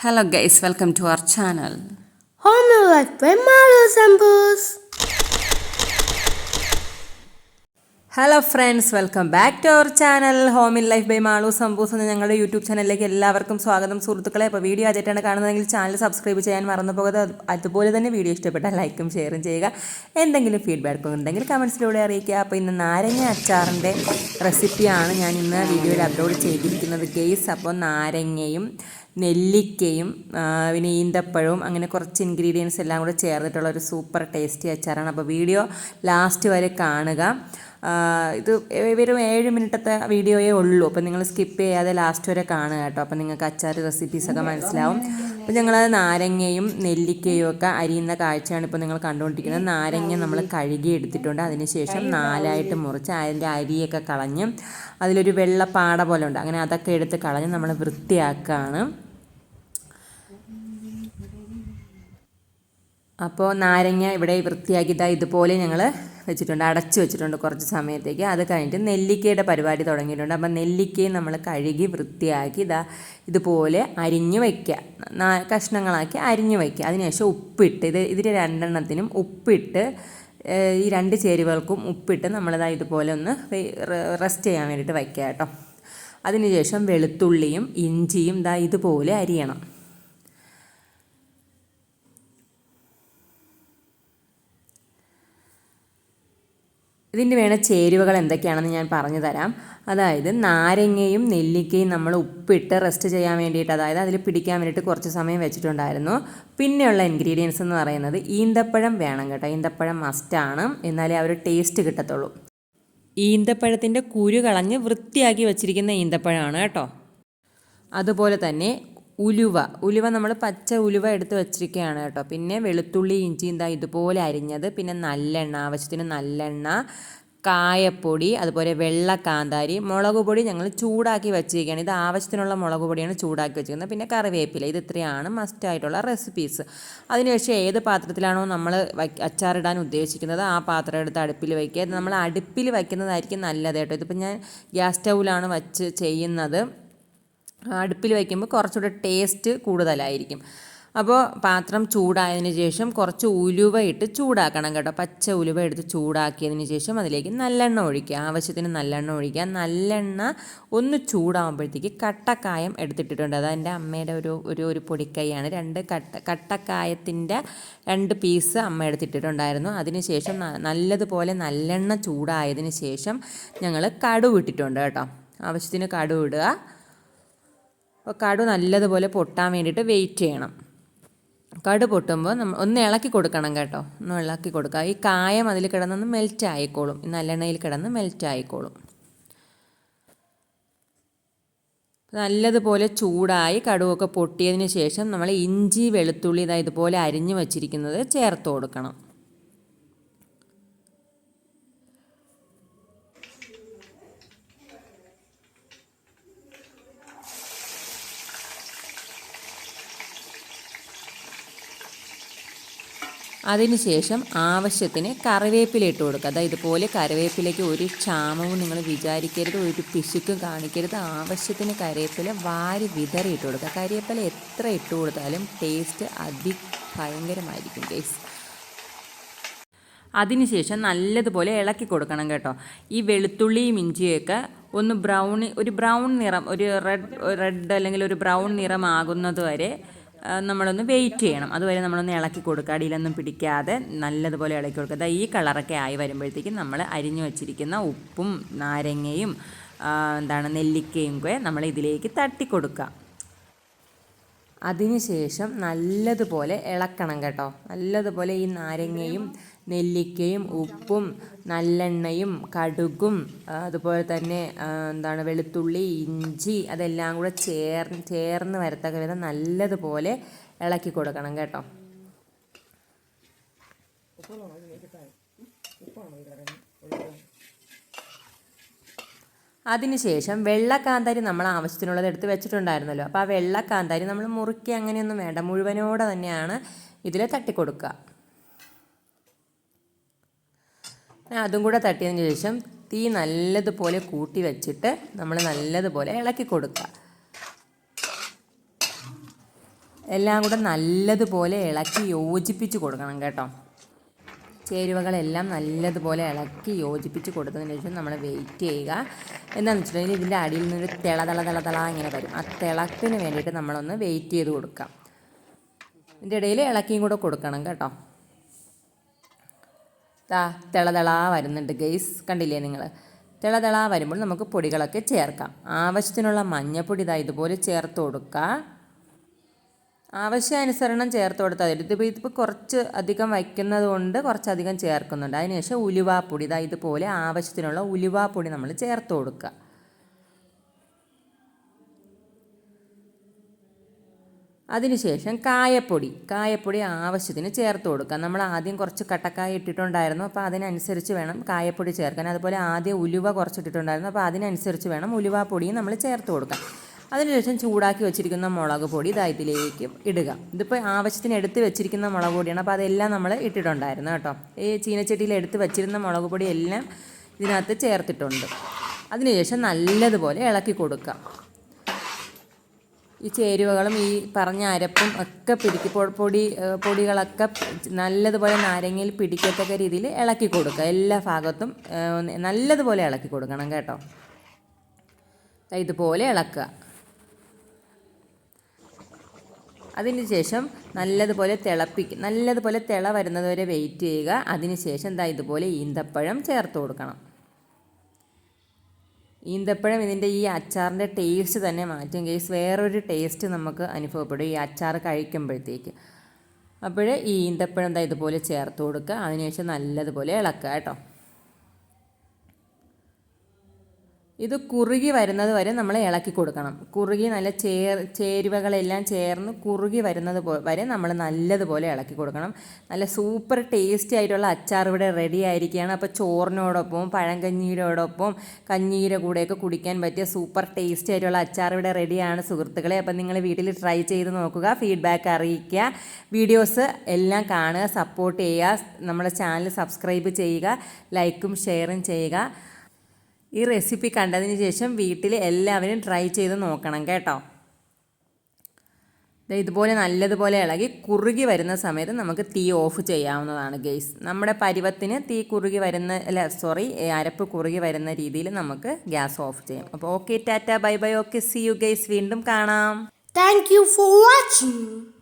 Hello guys, welcome to our channel. Home and Life by Malu Sambus. Hello friends, welcome back to our channel home in life by Malu Sambus എന്ന ഞങ്ങളുടെ YouTube ചാനലിലേക്ക് എല്ലാവർക്കും സ്വാഗതം. സുഹൃത്തുക്കളെ, അപ്പോൾ video ആദ്യമായിട്ടാണ് കാണുന്നതെങ്കിൽ ചാനൽ സബ്സ്ക്രൈബ് ചെയ്യാൻ മറന്നു പോകാതെ, അതുപോലെ തന്നെ വീഡിയോ ഇഷ്ടപ്പെട്ടാൽ ലൈക്കും ഷെയറും ചെയ്യുക. എന്തെങ്കിലും ഫീഡ്ബാക്ക് ഉണ്ടെങ്കിൽ കമൻസിലൂടെ അറിയിക്കുക. അപ്പോൾ ഇന്ന് നാരങ്ങ അച്ചാറിൻ്റെ റെസിപ്പിയാണ് ഞാൻ ഇന്ന് വീഡിയോയിൽ അപ്ലോഡ് ചെയ്തിരിക്കുന്നത് ഗെയ്സ്. അപ്പോൾ നാരങ്ങയും നെല്ലിക്കയും പിന്നെ ഈന്തപ്പഴവും അങ്ങനെ കുറച്ച് ഇൻഗ്രീഡിയൻസ് എല്ലാം കൂടെ ചേർന്നിട്ടുള്ള ഒരു സൂപ്പർ ടേസ്റ്റി അച്ചാറാണ്. അപ്പോൾ വീഡിയോ ലാസ്റ്റ് വരെ കാണുക. ഇത് വെറും 7 മിനിറ്റത്തെ വീഡിയോയേ ഉള്ളൂ. അപ്പോൾ നിങ്ങൾ സ്കിപ്പ് ചെയ്യാതെ ലാസ്റ്റ് വരെ കാണുക കേട്ടോ. അപ്പോൾ നിങ്ങൾക്ക് അച്ചാർ റെസിപ്പീസൊക്കെ മനസ്സിലാവും. അപ്പോൾ ഞങ്ങൾ നാരങ്ങയും നെല്ലിക്കയും ഒക്കെ അരിയുന്ന കാഴ്ചയാണ് ഇപ്പോൾ നിങ്ങൾ കണ്ടുകൊണ്ടിരിക്കുന്നത്. നാരങ്ങ നമ്മൾ കഴുകി എടുത്തിട്ടുണ്ട്. അതിനുശേഷം 4ആയിട്ട് മുറിച്ച് അതിൻ്റെ അരിയൊക്കെ കളഞ്ഞ് അതിലൊരു വെള്ള പാട പോലെ ഉണ്ട്, അങ്ങനെ അതൊക്കെ എടുത്ത് കളഞ്ഞ് നമ്മൾ വൃത്തിയാക്കുകയാണ്. അപ്പോൾ നാരങ്ങ ഇവിടെ വൃത്തിയാക്കി ഇതുപോലെ ഞങ്ങൾ വെച്ചിട്ടുണ്ട്, അടച്ചു വെച്ചിട്ടുണ്ട് കുറച്ച് സമയത്തേക്ക്. അത് കഴിഞ്ഞിട്ട് നെല്ലിക്കയുടെ പരിപാടി തുടങ്ങിയിട്ടുണ്ട്. അപ്പോൾ നെല്ലിക്കയും നമ്മൾ കഴുകി വൃത്തിയാക്കി ഇതുപോലെ അരിഞ്ഞു വയ്ക്കുക, കഷ്ണങ്ങളാക്കി അരിഞ്ഞു വയ്ക്കുക. അതിനുശേഷം ഉപ്പിട്ട് ഇതിന് 2എണ്ണത്തിനും ഉപ്പിട്ട്, ഈ 2 ചേരുവകൾക്കും ഉപ്പിട്ട് നമ്മളിതാ ഇതുപോലെ ഒന്ന് റെസ്റ്റ് ചെയ്യാൻ വേണ്ടിയിട്ട് വയ്ക്കുക കേട്ടോ. അതിനുശേഷം വെളുത്തുള്ളിയും ഇഞ്ചിയും ഇതുപോലെ അരിയണം. ഇതിന് വേണ്ട ചേരുവകൾ എന്തൊക്കെയാണെന്ന് ഞാൻ പറഞ്ഞു തരാം. അതായത് നാരങ്ങയും നെല്ലിക്കയും നമ്മൾ ഉപ്പിട്ട് റെസ്റ്റ് ചെയ്യാൻ വേണ്ടിയിട്ട്, അതായത് അതിൽ പിടിക്കാൻ വേണ്ടിയിട്ട് കുറച്ച് സമയം വെച്ചിട്ടുണ്ടായിരുന്നു. പിന്നെയുള്ള ഇൻഗ്രീഡിയൻസ് എന്ന് പറയുന്നത് ഈന്തപ്പഴം വേണം കേട്ടോ. ഈന്തപ്പഴം മസ്റ്റാണ്, എന്നാലേ ആ ഒരു ടേസ്റ്റ് കിട്ടത്തുള്ളൂ. ഈന്തപ്പഴത്തിൻ്റെ കുരു കളഞ്ഞ് വൃത്തിയാക്കി വെച്ചിരിക്കുന്ന ഈന്തപ്പഴമാണ് കേട്ടോ. അതുപോലെ തന്നെ ഉലുവ നമ്മൾ പച്ച ഉലുവ എടുത്ത് വെച്ചിരിക്കുകയാണ് കേട്ടോ. പിന്നെ വെളുത്തുള്ളി ഇഞ്ചിയും ഇതുപോലെ അരിഞ്ഞത്, പിന്നെ നല്ലെണ്ണ, ആവശ്യത്തിന് നല്ലെണ്ണ, കായപ്പൊടി, അതുപോലെ വെള്ള കാന്താരി, മുളക് പൊടി ഞങ്ങൾ ചൂടാക്കി വെച്ചിരിക്കുകയാണ്. ഇത് ആവശ്യത്തിനുള്ള മുളക് പൊടിയാണ് ചൂടാക്കി വെച്ചിരിക്കുന്നത്. പിന്നെ കറിവേപ്പില. ഇത് ഇത്രയാണ് മസ്റ്റായിട്ടുള്ള റെസിപ്പീസ്. അതിനുശേഷം ഏത് പാത്രത്തിലാണോ നമ്മൾ അച്ചാറിടാൻ ഉദ്ദേശിക്കുന്നത് ആ പാത്രം എടുത്ത് അടുപ്പിൽ വയ്ക്കുക. നമ്മൾ അടുപ്പിൽ വയ്ക്കുന്നതായിരിക്കും നല്ലത് കേട്ടോ. ഇതിപ്പോൾ ഞാൻ ഗ്യാസ് സ്റ്റൗവിലാണ് വച്ച് ചെയ്യുന്നത്. അടുപ്പിൽ വയ്ക്കുമ്പോൾ കുറച്ചുകൂടെ ടേസ്റ്റ് കൂടുതലായിരിക്കും. അപ്പോൾ പാത്രം ചൂടായതിന് ശേഷം കുറച്ച് ഉലുവ ഇട്ട് ചൂടാക്കണം കേട്ടോ. പച്ച ഉലുവ എടുത്ത് ചൂടാക്കിയതിന് ശേഷം അതിലേക്ക് നല്ലെണ്ണ ഒഴിക്കുക, ആവശ്യത്തിന് നല്ലെണ്ണ ഒഴിക്കുക. നല്ലെണ്ണ ഒന്ന് ചൂടാകുമ്പോഴത്തേക്ക് കട്ടക്കായം എടുത്തിട്ടിട്ടുണ്ട്. അത് എൻ്റെ അമ്മയുടെ ഒരു പൊടിക്കൈയാണ്. 2 കട്ടക്കായത്തിൻ്റെ 2 പീസ് അമ്മ എടുത്തിട്ടുണ്ടായിരുന്നു. അതിന് ശേഷം നല്ലതുപോലെ നല്ലെണ്ണ ചൂടായതിന് ശേഷം ഞങ്ങൾ കടുക് ഇട്ടിട്ടുണ്ട് കേട്ടോ. ആവശ്യത്തിന് കടുക് ഇടുക. അപ്പോൾ കടുക് നല്ലതുപോലെ പൊട്ടാൻ വേണ്ടിയിട്ട് വെയിറ്റ് ചെയ്യണം. കടുക് പൊട്ടുമ്പോൾ നമ്മൾ ഒന്ന് ഇളക്കി കൊടുക്കണം കേട്ടോ. ഒന്ന് ഇളക്കി കൊടുക്കുക. ഈ കായം അതിൽ കിടന്നൊന്ന് മെൽറ്റ് ആയിക്കോളും, നല്ലെണ്ണയിൽ കിടന്ന് മെൽറ്റ് ആയിക്കോളും. നല്ലതുപോലെ ചൂടായി കടുകൊക്കെ പൊട്ടിയതിന് ശേഷം നമ്മൾ ഇഞ്ചി വെളുത്തുള്ളി ഇതുപോലെ അരിഞ്ഞു വച്ചിരിക്കുന്നത് ചേർത്ത് കൊടുക്കണം. അതിനുശേഷം ആവശ്യത്തിന് കറിവേപ്പില ഇട്ട് കൊടുക്കുക. ഇതുപോലെ കറിവേപ്പിലയ്ക്ക് ഒരു ക്ഷാമവും നിങ്ങൾ വിചാരിക്കരുത്, ഒരു പിശുക്കും കാണിക്കരുത്. ആവശ്യത്തിന് കറിവേപ്പില വാരി വിതറി ഇട്ട് കൊടുക്കുക. കറിവേപ്പില എത്ര ഇട്ട് കൊടുത്താലും ടേസ്റ്റ് ഭയങ്കരമായിരിക്കും ഗൈസ്. അതിനുശേഷം നല്ലതുപോലെ ഇളക്കി കൊടുക്കണം കേട്ടോ. ഈ വെളുത്തുള്ളിയും ഇഞ്ചിയൊക്കെ ഒന്ന് ബ്രൗൺ നിറം, ഒരു റെഡ് അല്ലെങ്കിൽ ഒരു ബ്രൗൺ നിറം ആകുന്നത് വരെ നമ്മളൊന്ന് വെയിറ്റ് ചെയ്യണം. അതുവരെ നമ്മളൊന്ന് ഇളക്കി കൊടുക്കുക, അടിയിലൊന്നും പിടിക്കാതെ നല്ലതുപോലെ ഇളക്കി കൊടുക്കുക. ഈ കളറൊക്കെ ആയി വരുമ്പോഴത്തേക്കും നമ്മൾ അരിഞ്ഞു വച്ചിരിക്കുന്ന ഉപ്പും നാരങ്ങയും നെല്ലിക്കയും ഒക്കെ നമ്മൾ ഇതിലേക്ക് തട്ടി കൊടുക്കുക. അതിനുശേഷം നല്ലതുപോലെ ഇളക്കണം കേട്ടോ. നല്ലതുപോലെ ഈ നാരങ്ങയും നെല്ലിക്കയും ഉപ്പും നല്ലെണ്ണയും കടുകും അതുപോലെ തന്നെ വെളുത്തുള്ളി ഇഞ്ചി അതെല്ലാം കൂടെ ചേർന്ന് വരത്തക്ക വിധം നല്ലതുപോലെ ഇളക്കി കൊടുക്കണം കേട്ടോ. അതിനുശേഷം വെള്ളക്കാന്താരി നമ്മൾ ആവശ്യത്തിനുള്ളത് എടുത്ത് വെച്ചിട്ടുണ്ടായിരുന്നല്ലോ. അപ്പോൾ ആ വെള്ളക്കാന്താരി നമ്മൾ മുറുക്കി അങ്ങനെയൊന്നും വേണ്ട, മുഴുവനോടെ തന്നെയാണ് ഇതിൽ തട്ടിക്കൊടുക്കുക. അതും കൂടെ തട്ടിയതിന് ശേഷം തീ നല്ലതുപോലെ കൂട്ടി വെച്ചിട്ട് നമ്മൾ നല്ലതുപോലെ ഇളക്കി കൊടുക്കുക. എല്ലാം കൂടെ നല്ലതുപോലെ ഇളക്കി യോജിപ്പിച്ച് കൊടുക്കണം കേട്ടോ. ചേരുവകളെല്ലാം നല്ലതുപോലെ ഇളക്കി യോജിപ്പിച്ച് കൊടുത്തതിന് ശേഷം നമ്മൾ വെയിറ്റ് ചെയ്യുക. എന്താണെന്ന് വെച്ചിട്ടുണ്ടെങ്കിൽ ഇതിൻ്റെ അടിയിൽ നിന്നൊരു തിള ഇങ്ങനെ വരും. ആ തിളത്തിന് വേണ്ടിയിട്ട് നമ്മളൊന്ന് വെയിറ്റ് ചെയ്ത് കൊടുക്കാം. ഇതിൻ്റെ ഇടയിൽ ഇളക്കിയും കൂടെ കൊടുക്കണം കേട്ടോ. തിള വരുന്നുണ്ട് ഗൈസ്, കണ്ടില്ലേ നിങ്ങൾ? തിള വരുമ്പോൾ നമുക്ക് പൊടികളൊക്കെ ചേർക്കാം. ആവശ്യത്തിനുള്ള മഞ്ഞൾപ്പൊടി ഇതുപോലെ ചേർത്ത് കൊടുക്കുക. ആവശ്യാനുസരണം ചേർത്ത് കൊടുത്താൽ ഇതിപ്പോൾ കുറച്ച് അധികം വയ്ക്കുന്നത് കൊണ്ട് കുറച്ചധികം ചേർക്കുന്നുണ്ട്. അതിനുശേഷം ഉലുവാപ്പൊടി ഇതുപോലെ ആവശ്യത്തിനുള്ള ഉലുവാപ്പൊടി നമ്മൾ ചേർത്ത് കൊടുക്കുക. അതിനുശേഷം കായപ്പൊടി ആവശ്യത്തിന് ചേർത്ത് കൊടുക്കുക. നമ്മൾ ആദ്യം കുറച്ച് കട്ടക്കായ ഇട്ടിട്ടുണ്ടായിരുന്നു, അപ്പോൾ അതിനനുസരിച്ച് വേണം കായപ്പൊടി ചേർക്കാൻ. അതുപോലെ ആദ്യം ഉലുവ കുറച്ചിട്ടിട്ടുണ്ടായിരുന്നു, അപ്പോൾ അതിനനുസരിച്ച് വേണം ഉലുവാപ്പൊടിയും നമ്മൾ ചേർത്ത് കൊടുക്കാം. അതിനുശേഷം ചൂടാക്കി വെച്ചിരിക്കുന്ന മുളക് പൊടി ഇതിലേക്ക് ഇടുക. ഇതിപ്പോൾ ആവശ്യത്തിന് എടുത്ത് വെച്ചിരിക്കുന്ന മുളക് പൊടിയാണ്, അപ്പോൾ അതെല്ലാം നമ്മൾ ഇട്ടിട്ടുണ്ടായിരുന്നു കേട്ടോ. ഈ ചീനച്ചട്ടിയിൽ എടുത്ത് വെച്ചിരുന്ന മുളക് പൊടി എല്ലാം ഇതിനകത്ത് ചേർത്തിട്ടുണ്ട്. അതിനുശേഷം നല്ലതുപോലെ ഇളക്കി കൊടുക്കുക. ഈ ചേരുവകളും ഈ പറഞ്ഞ അരപ്പും ഒക്കെ പൊടികളൊക്കെ നല്ലതുപോലെ നാരങ്ങയിൽ പിടിക്കത്തക്ക രീതിയിൽ ഇളക്കി കൊടുക്കുക. എല്ലാ ഭാഗത്തും നല്ലതുപോലെ ഇളക്കി കൊടുക്കണം കേട്ടോ. ഇതുപോലെ ഇളക്കുക. അതിനുശേഷം നല്ലതുപോലെ തിള വരുന്നത് വരെ വെയിറ്റ് ചെയ്യുക. അതിനുശേഷം ഇതുപോലെ ഈന്തപ്പഴം ചേർത്ത് കൊടുക്കണം. ഈന്തപ്പഴം ഇതിൻ്റെ ഈ അച്ചാറിൻ്റെ ടേസ്റ്റ് തന്നെ മാറ്റും ഗൈസ്. വേറൊരു ടേസ്റ്റ് നമുക്ക് അനുഭവപ്പെടും ഈ അച്ചാർ കഴിക്കുമ്പോഴത്തേക്ക്. അപ്പോൾ ഈ ഈന്തപ്പഴം ഇതുപോലെ ചേർത്ത് കൊടുക്കുക. അതിനുശേഷം നല്ലതുപോലെ ഇളക്കുക കേട്ടോ. ഇത് കുറുകി വരുന്നത് വരെ നമ്മൾ ഇളക്കി കൊടുക്കണം. കുറുകി നല്ല ചേരുവകളെല്ലാം ചേർന്ന് കുറുകി വരുന്നത് വരെ നമ്മൾ നല്ലതുപോലെ ഇളക്കി കൊടുക്കണം. നല്ല സൂപ്പർ ടേസ്റ്റി ആയിട്ടുള്ള അച്ചാർ ഇവിടെ റെഡി ആയിരിക്കുകയാണ്. അപ്പോൾ ചോറിനോടൊപ്പം പഴങ്കഞ്ഞിയോടൊപ്പം കഞ്ഞീയുടെ കൂടെയൊക്കെ കുടിക്കാൻ പറ്റിയ സൂപ്പർ ടേസ്റ്റി ആയിട്ടുള്ള അച്ചാർ ഇവിടെ റെഡിയാണ് സുഹൃത്തുക്കളെ. അപ്പോൾ നിങ്ങൾ വീട്ടിൽ ട്രൈ ചെയ്ത് നോക്കുക, ഫീഡ്ബാക്ക് അറിയിക്കുക. വീഡിയോസ് എല്ലാം കാണുക, സപ്പോർട്ട് ചെയ്യുക. നമ്മുടെ ചാനൽ സബ്സ്ക്രൈബ് ചെയ്യുക, ലൈക്കും ഷെയറും ചെയ്യുക. ഈ റെസിപ്പി കണ്ടതിന് ശേഷം വീട്ടിൽ എല്ലാവരും ട്രൈ ചെയ്ത് നോക്കണം കേട്ടോ. ഇതുപോലെ നല്ലതുപോലെ ഇളകി കുറുകി വരുന്ന സമയത്ത് നമുക്ക് തീ ഓഫ് ചെയ്യാവുന്നതാണ് ഗൈസ്. നമ്മുടെ പരുവത്തിന് അരപ്പ് കുറുകി വരുന്ന രീതിയിൽ നമുക്ക് ഗ്യാസ് ഓഫ് ചെയ്യാം. അപ്പോൾ okay, tata, bye bye. Okay, see you guys. വീണ്ടും കാണാം. Thank you for watching.